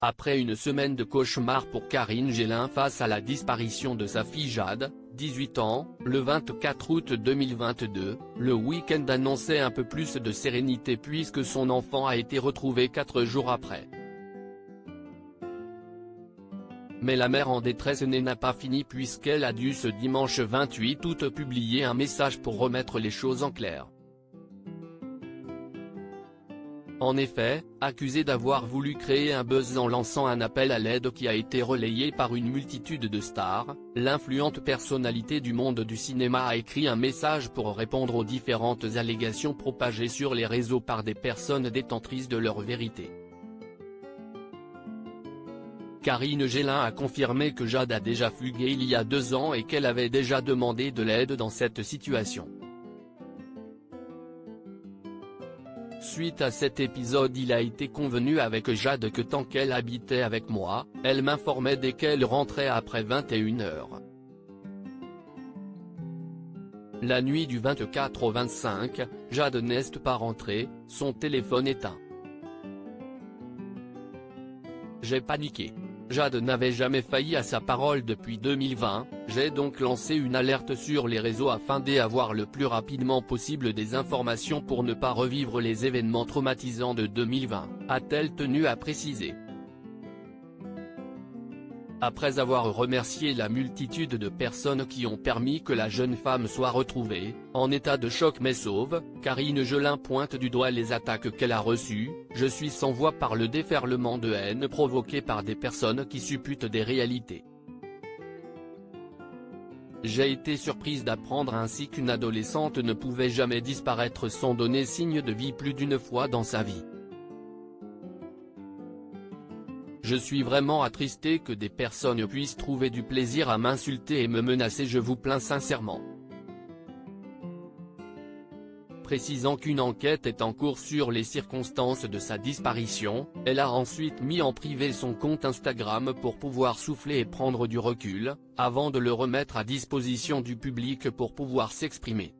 Après une semaine de cauchemar pour Karine Gélin face à la disparition de sa fille Jade, 18 ans, le 24 août 2022, le week-end annonçait un peu plus de sérénité puisque son enfant a été retrouvé 4 jours après. Mais la mère en détresse n'a pas fini puisqu'elle a dû ce dimanche 28 août publier un message pour remettre les choses en clair. En effet, accusée d'avoir voulu créer un buzz en lançant un appel à l'aide qui a été relayé par une multitude de stars, l'influente personnalité du monde du cinéma a écrit un message pour répondre aux différentes allégations propagées sur les réseaux par des personnes détentrices de leur vérité. Karine Gélin a confirmé que Jade a déjà fugué il y a 2 ans et qu'elle avait déjà demandé de l'aide dans cette situation. Suite à cet épisode, il a été convenu avec Jade que tant qu'elle habitait avec moi, elle m'informait dès qu'elle rentrait après 21h. La nuit du 24 au 25, Jade n'est pas rentrée, son téléphone éteint. J'ai paniqué. Jade n'avait jamais failli à sa parole depuis 2020, j'ai donc lancé une alerte sur les réseaux afin d'avoir le plus rapidement possible des informations pour ne pas revivre les événements traumatisants de 2020, a-t-elle tenu à préciser. Après avoir remercié la multitude de personnes qui ont permis que la jeune femme soit retrouvée, en état de choc mais sauve, Karine Gélin pointe du doigt les attaques qu'elle a reçues. Je suis sans voix par le déferlement de haine provoqué par des personnes qui supputent des réalités. J'ai été surprise d'apprendre ainsi qu'une adolescente ne pouvait jamais disparaître sans donner signe de vie plus d'une fois dans sa vie. Je suis vraiment attristée que des personnes puissent trouver du plaisir à m'insulter et me menacer, je vous plains sincèrement. Précisant qu'une enquête est en cours sur les circonstances de sa disparition, elle a ensuite mis en privé son compte Instagram pour pouvoir souffler et prendre du recul, avant de le remettre à disposition du public pour pouvoir s'exprimer.